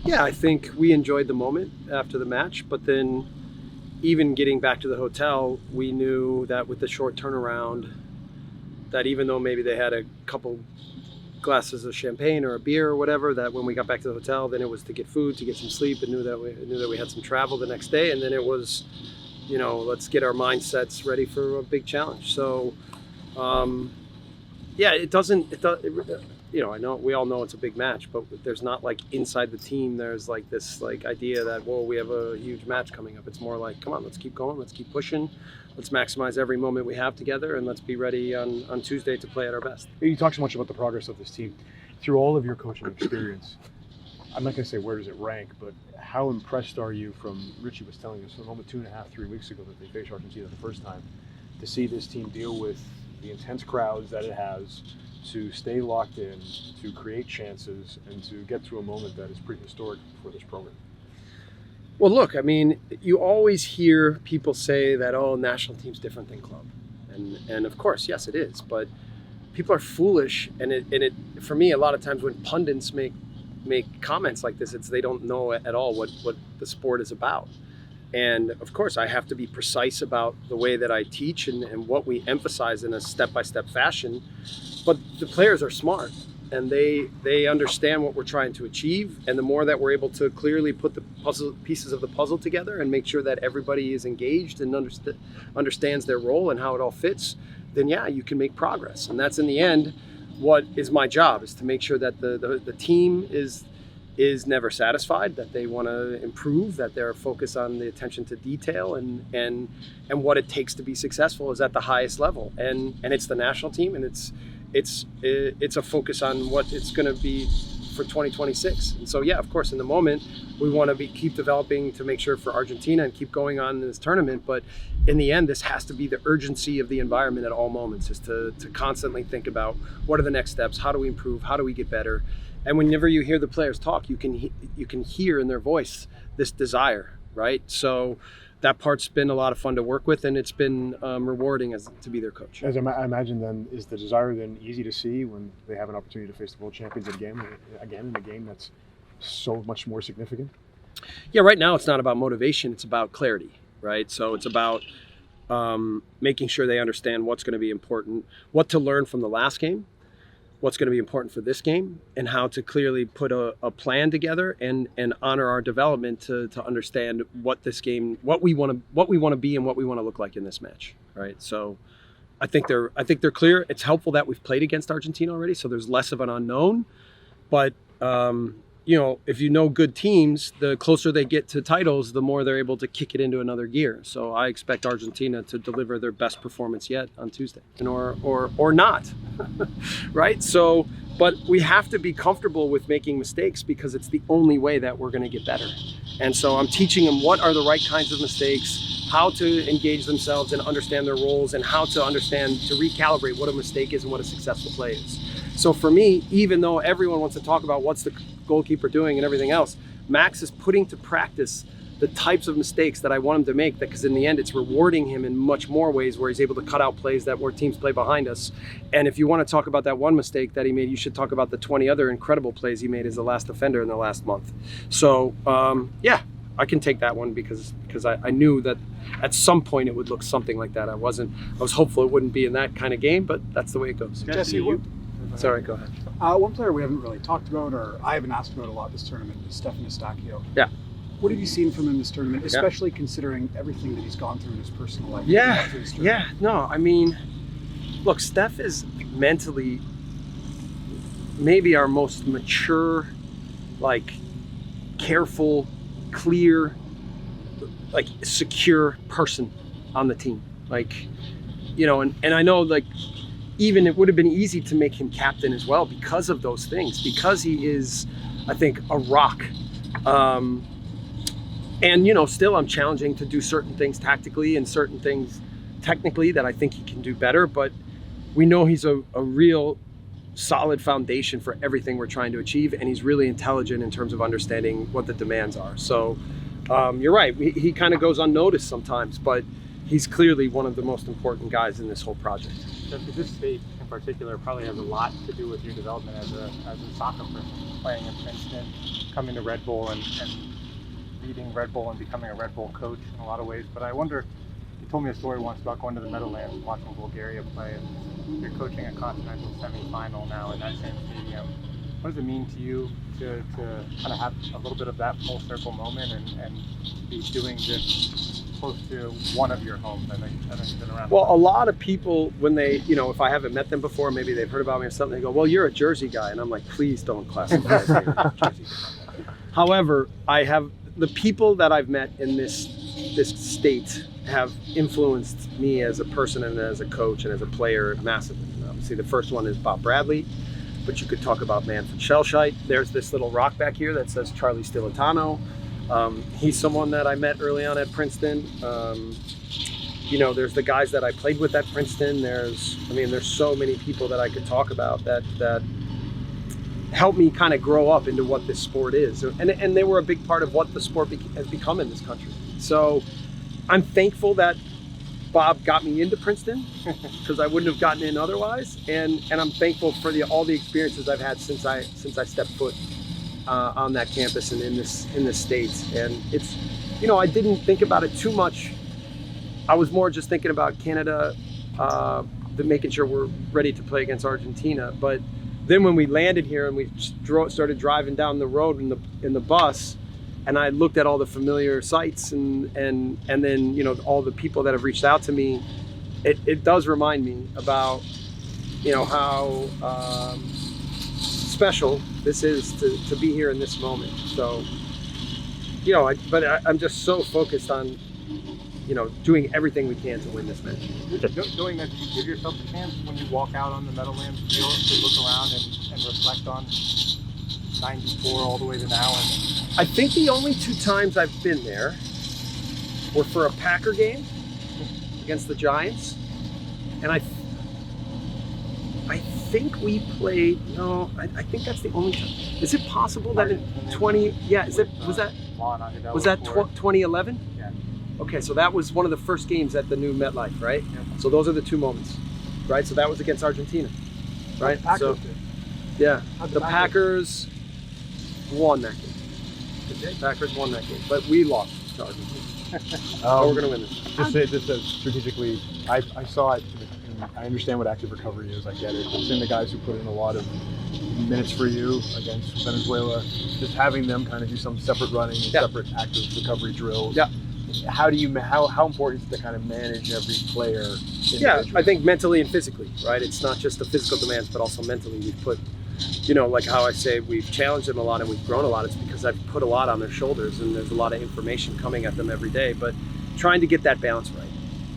Yeah, I think we enjoyed the moment after the match, but then even getting back to the hotel, we knew that with the short turnaround, that even though maybe they had a couple glasses of champagne or a beer or whatever, that when we got back to the hotel, then it was to get food, to get some sleep, and knew that we had some travel the next day, and then it was, let's get our mindsets ready for a big challenge. So, yeah, I know we all know it's a big match, but there's not like inside the team, there's like this like idea that, whoa, we have a huge match coming up. It's more like, come on, let's keep going, let's keep pushing, let's maximize every moment we have together, and let's be ready on Tuesday to play at our best. You talk so much about the progress of this team. Through all of your coaching experience, I'm not going to say where does it rank, but how impressed are you from, Richie was telling us a moment 2.5, 3 weeks ago that they faced Argentina the first time, to see this team deal with the intense crowds that it has, to stay locked in, to create chances, and to get through a moment that is pretty historic for this program? Well, look, I mean, you always hear people say that, oh, national team's different than club. And of course, yes, it is. But people are foolish. And it for me, a lot of times when pundits make comments like this, they don't know at all what the sport is about. And of course, I have to be precise about the way that I teach and what we emphasize in a step-by-step fashion. But the players are smart, and they understand what we're trying to achieve. And the more that we're able to clearly put the pieces of the puzzle together and make sure that everybody is engaged and understands their role and how it all fits, then yeah, you can make progress. And that's in the end what is my job, is to make sure that the team is never satisfied, that they want to improve, that they're focused on the attention to detail and what it takes to be successful is at the highest level. And it's the national team, and it's a focus on what it's going to be for 2026. And so, yeah, of course, in the moment, we want to keep developing to make sure for Argentina and keep going on in this tournament. But in the end, this has to be the urgency of the environment at all moments, is to constantly think about what are the next steps, how do we improve, how do we get better. And whenever you hear the players talk, you can hear in their voice this desire, right? So that part's been a lot of fun to work with, and it's been rewarding to be their coach. As I imagine, then, is the desire then easy to see when they have an opportunity to face the world champions again in a game that's so much more significant? Yeah, right now it's not about motivation, it's about clarity, right? So it's about making sure they understand what's going to be important, what to learn from the last game, what's going to be important for this game, and how to clearly put a plan together and honor our development to understand what this game, what we want to be and what we want to look like in this match, right? So I think they're clear. It's helpful that we've played against Argentina already, so there's less of an unknown. But if you know good teams, the closer they get to titles, the more they're able to kick it into another gear. So I expect Argentina to deliver their best performance yet on Tuesday, or not, right? So, but we have to be comfortable with making mistakes, because it's the only way that we're going to get better. And so I'm teaching them what are the right kinds of mistakes, how to engage themselves and understand their roles, and how to understand, to recalibrate what a mistake is and what a successful play is. So for me, even though everyone wants to talk about what's the goalkeeper doing and everything else, Max is putting to practice the types of mistakes that I want him to make, because in the end, it's rewarding him in much more ways, where he's able to cut out plays that where teams play behind us. And if you want to talk about that one mistake that he made, you should talk about the 20 other incredible plays he made as the last defender in the last month. So yeah, I can take that one because I knew that at some point it would look something like that. I was hopeful it wouldn't be in that kind of game, but that's the way it goes. Jesse, sorry, go ahead. One player we haven't really talked about, or I haven't asked about a lot this tournament, is Stefan Eustáquio. Yeah. What have you seen from him in this tournament, especially considering everything that he's gone through in his personal life? Yeah. No, I mean, look, Steph is mentally maybe our most mature, like careful, clear, like secure person on the team. Like, and I know, like, even it would have been easy to make him captain as well because of those things, because he is, I think, a rock. And, still I'm challenging to do certain things tactically and certain things technically that I think he can do better. But we know he's a real solid foundation for everything we're trying to achieve. And he's really intelligent in terms of understanding what the demands are. So you're right. He kind of goes unnoticed sometimes, but he's clearly one of the most important guys in this whole project. Is this a in particular probably has a lot to do with your development as a soccer person, playing in Princeton, coming to Red Bull and leading Red Bull and becoming a Red Bull coach in a lot of ways. But I wonder, you told me a story once about going to the Meadowlands and watching Bulgaria play, and you're coaching a continental semi-final now in that same stadium. What does it mean to you to kind of have a little bit of that full circle moment and be doing this close to one of your homes? I know you've been around. Well, a lot of people, when they, if I haven't met them before, maybe they've heard about me or something, they go, well, you're a Jersey guy. And I'm like, please don't classify as a Jersey guy. However, I have the people that I've met in this state have influenced me as a person and as a coach and as a player massively. And obviously, the first one is Bob Bradley, but you could talk about Manfred Schellscheit. There's this little rock back here that says Charlie Stilitano. He's someone that I met early on at Princeton. There's the guys that I played with at Princeton. There's so many people that I could talk about that helped me kind of grow up into what this sport is. And they were a big part of what the sport has become in this country. So I'm thankful that Bob got me into Princeton because I wouldn't have gotten in otherwise. And I'm thankful for all the experiences I've had since I stepped foot on that campus and in this state. And it's, I didn't think about it too much. I was more just thinking about Canada, making sure we're ready to play against Argentina. But then when we landed here and we started driving down the road in the bus, and I looked at all the familiar sights and then all the people that have reached out to me, it does remind me about how special this is to be here in this moment. So I'm just so focused on doing everything we can to win this match. Knowing that, you give yourself a chance when you walk out on the Meadowlands field to look around and reflect on 94 all the way to now? I think the only 2 times I've been there were for a Packer game against the Giants, and I think we played. No, I think that's the only time. Is it possible that in 20? Yeah, was that 2011? Yeah. Okay, so that was one of the first games at the new MetLife, right? Yeah. So those are the 2 moments, right? So that was against Argentina, right? So yeah, the Packers won that game. Packers won that game, but we lost to Argentina. We're going to win this. Just strategically, I saw it. I understand what active recovery is. I get it. I've seen the guys who put in a lot of minutes for you against Venezuela. Just having them kind of do some separate running, separate active recovery drills. Yeah. How important is it to kind of manage every player? Yeah, I think mentally and physically, right? It's not just the physical demands, but also mentally. We've put, like how I say, we've challenged them a lot and we've grown a lot. It's because I've put a lot on their shoulders and there's a lot of information coming at them every day, but trying to get that balance right.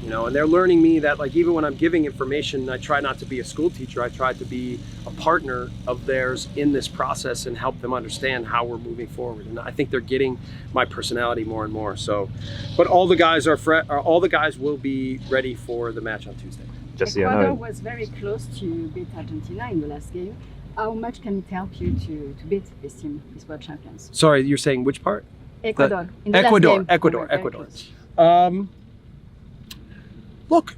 And they're learning me that, like, even when I'm giving information, I try not to be a school teacher. I try to be a partner of theirs in this process and help them understand how we're moving forward. And I think they're getting my personality more and more. So, but all the guys will be ready for the match on Tuesday. Jesse, Ecuador was very close to beat Argentina in the last game. How much can it help you to beat this team, these world champions? Sorry, you're saying which part? Ecuador. In the last game, Ecuador. Look,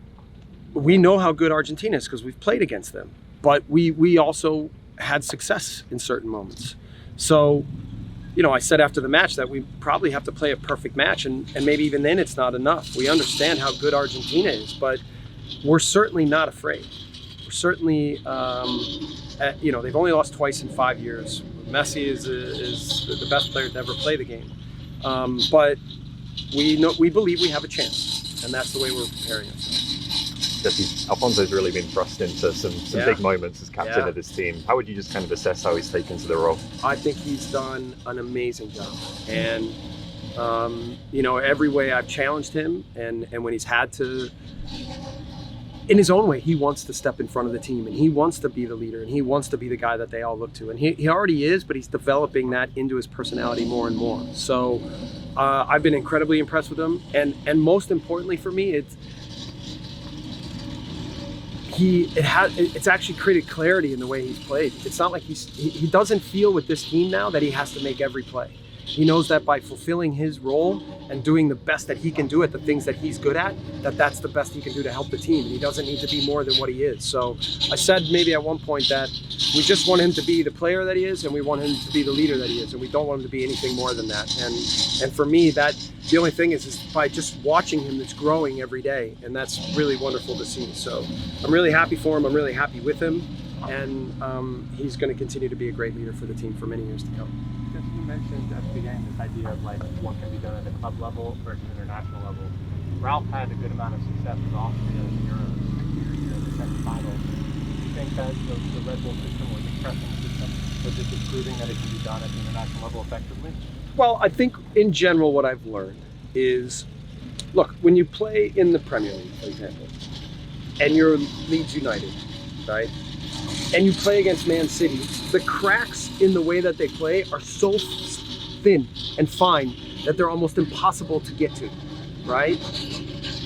we know how good Argentina is because we've played against them, but we also had success in certain moments. So, I said after the match that we probably have to play a perfect match, and maybe even then it's not enough. We understand how good Argentina is, but we're certainly not afraid. We're certainly, they've only lost twice in 5 years. Messi is the best player to ever play the game, but we believe we have a chance. And that's the way we're preparing ourselves. Jesse, Alfonso's really been thrust into some big moments as captain of this team. How would you just kind of assess how he's taken to the role? I think he's done an amazing job. And, every way I've challenged him and when he's had to, in his own way, he wants to step in front of the team and he wants to be the leader and he wants to be the guy that they all look to. And he already is, but he's developing that into his personality more and more. So I've been incredibly impressed with him. And most importantly for me, it's actually created clarity in the way he's played. It's not like he doesn't feel with this team now that he has to make every play. He knows that by fulfilling his role and doing the best that he can do at the things that he's good at, that's the best he can do to help the team. And he doesn't need to be more than what he is. So I said maybe at one point that we just want him to be the player that he is, and we want him to be the leader that he is, and we don't want him to be anything more than that. And for me, that the only thing is by just watching him, that's growing every day, and that's really wonderful to see. So I'm really happy for him. I'm really happy with him, and he's going to continue to be a great leader for the team for many years to come. Because you mentioned at the beginning this idea of like what can be done at the club level versus international level. Ralph had a good amount of success with Austria in the Euros here in the semi-finals. Do you think that the Red Bull system or the pressing system was just improving that it can be done at the international level effectively? Well, I think in general what I've learned is, look, when you play in the Premier League, for example, and you're Leeds United, right? And you play against Man City, the cracks in the way that they play are so thin and fine that they're almost impossible to get to, right?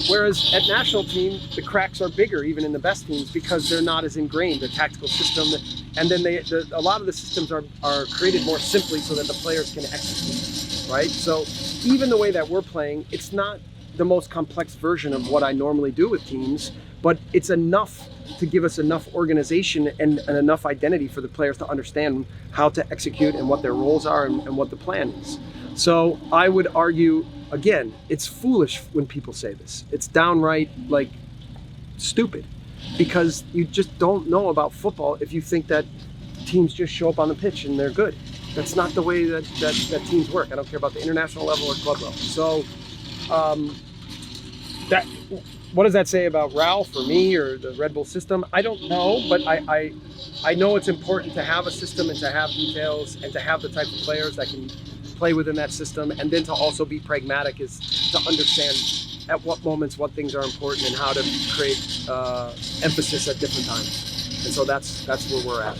Whereas at national team, the cracks are bigger, even in the best teams, because they're not as ingrained, the tactical system, and then a lot of the systems are created more simply so that the players can execute, right? So even the way that we're playing, it's not the most complex version of what I normally do with teams, but it's enough to give us enough organization and enough identity for the players to understand how to execute and what their roles are and what the plan is. So I would argue, again, it's foolish when people say this. It's downright like stupid, because you just don't know about football if you think that teams just show up on the pitch and they're good. That's not the way that teams work. I don't care about the international level or club level. So what does that say about Ralph or me or the Red Bull system? I don't know, but I know it's important to have a system and to have details and to have the type of players that can play within that system, and then to also be pragmatic is to understand at what moments what things are important and how to create emphasis at different times. And so that's where we're at.